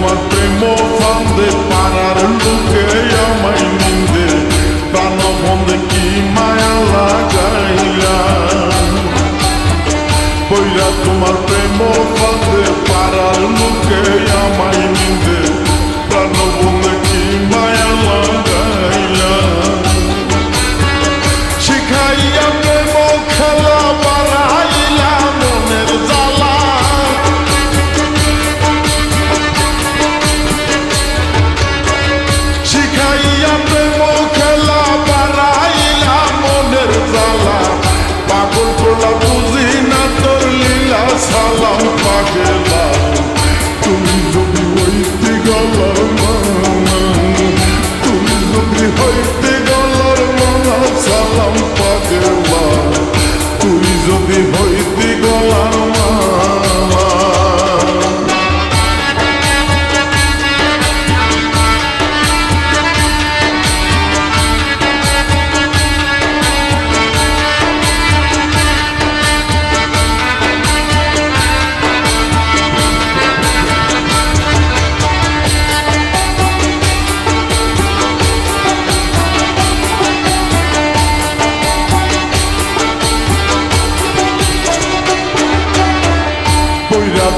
তোমার প্রেম ফান্দে পাড়ার লোকে আমায় নিন্দে প্রাণ বন্ধে কি মায়া লাগাইলা বইরা তোমার প্রেম ফান্দে পাড়ার লোকে আমায় নিন্দে প্রাণ বন্ধে কি মায়া লাগাইলা শিখাইয়া প্রেম খেলা বাড়াইলা মনের জ্বালা শিখাইয়া প্রেম খেলা বাড়াইলা মনের জ্বালা পাগল তোলা বুঝি না তোর লীলা সালাম পাগলা তুমি যদি হইতে গলার মানা তুমি যদি হইতে গলার মানা সালাম পাগলা তুই যদি হইতে গলার মানা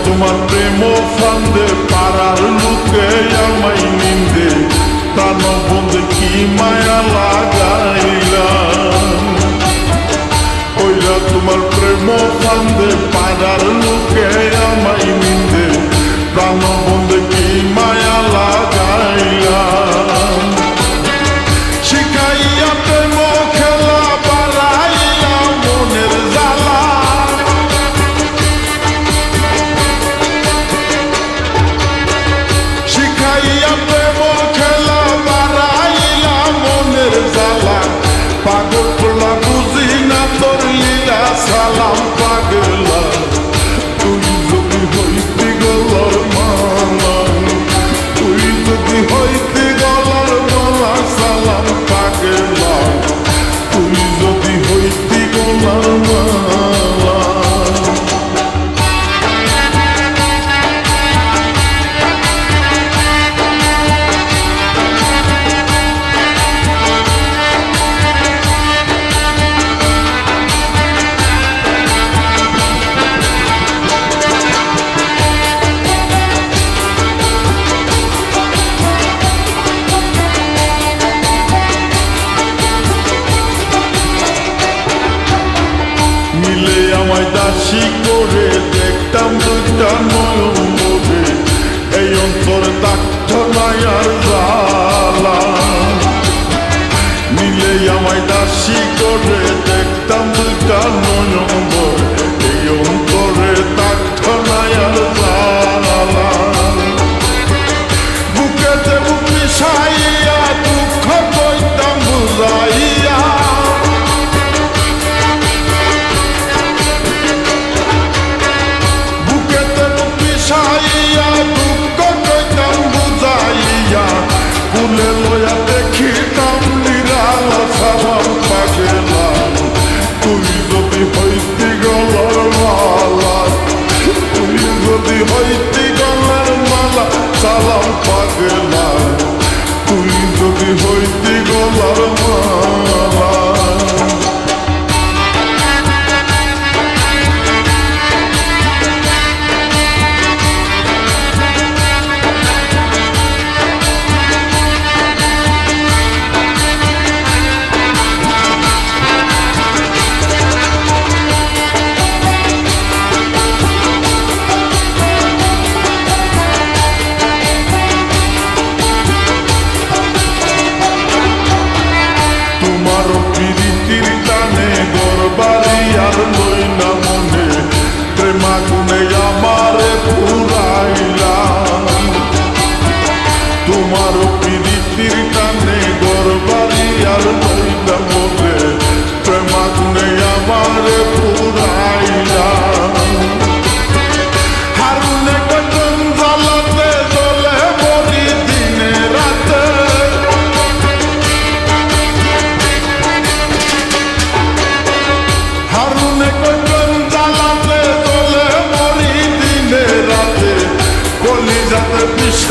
তোমার প্রেম ফান্দে পাড়ার লোকে আমায় নিন্দে প্রাণ বন্ধে কি মায়া লাগাইলা ওইরা তোমার প্রেম ফান্দে পাড়ার লোকে আমায় নিন্দে প্রাণ বন্ধে কি মায়া লাগাইলা শিখাইয়া প্রেম খেলা বাড়াইলা মনের জ্বালা শিখাইয়া প্রেম খেলা বাড়াইলা মনের জ্বালা পাগল তোলা বুঝি না তোর লীলা সালাম পাগলা তুই যদি হইতে গলার মালা তুই যদি হইতে গলার মালা সালাম পাগলা তুই যদি হইতে গলার মালা মিলে আমায় দাসী করে দেখতাম দুইটা নয়ন মোরে এই অন্তর দাক্ষ মায়ার জ্বালা মিলে আমায় দাসী করে দেখতাম দুইটা নয়ন মোরে এই অন্তরে দাক্ষ মায়ার জ্বালা বুকেতে বুক মিশাইয়া দুঃখ কইতাম বুঝাইয়া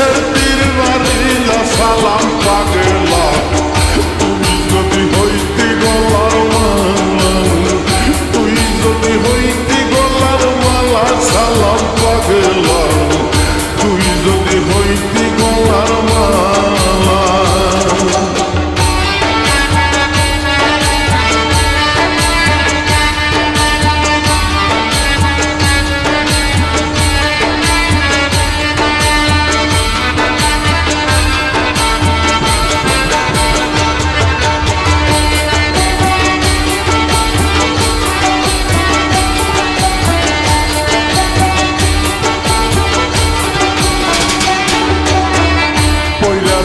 দেশের তীর মারিলা সালাম পাগলা তুই যদি হইতি গলার মালা তুই যদি হইতি গলার মালা সালাম পাগলা তুই যদি হইতি গলার মালা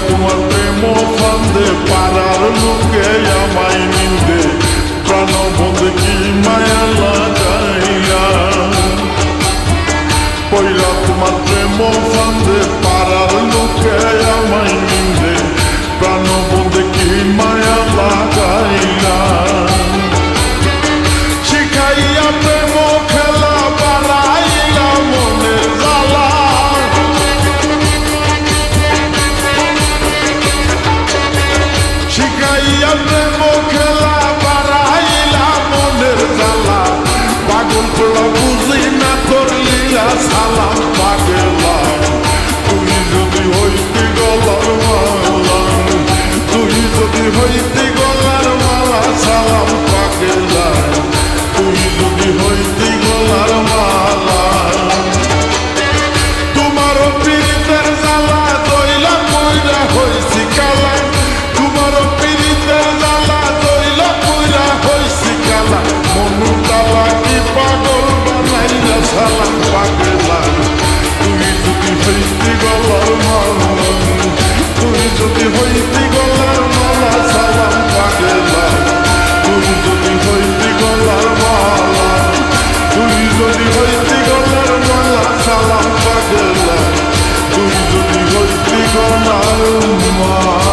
তোমার প্রেম ফান্দে পাড়ার লোকে আমায় নিন্দে প্রাণ বন্ধে কি মায়া লাগাইয়া পয়লা তোমার প্রেম ফান্দে পাড়ার লোকে আমায় নিন্দে প্রাণ বন্ধে কি মায়া লাগাইয়া শিখাইয়া প্রেম খেলা বাড়াইলা মনের জ্বালা শিখাইয়া প্রেম খেলা বাড়াইলা মনের জ্বালা পাগল তোলা বুঝি না তোর লীলা সালাম পাগলা তুই যদি হইতি গলার মালা তুই যদি হইতি গলার মালা সালাম পাগলা তুই যদি হইতি গলার মালা তোমার পীড়িতের জ্বালা দইলা কইরা হইছি কালা তোমার পীড়িতের জ্বালা দইলা কইরা হইছি কালা মনু তালা কি পাগল বানাইলা সালাম পাগলা তুই যদি হইতি গলার মালা তুই যদি হইতি গলার মালা সালাম পাগলা তুই যদি হইতি গলার মালা তুই যদি হইতি গলার মালা সালাম পাগলা তুই যদি হইতি গলার মালা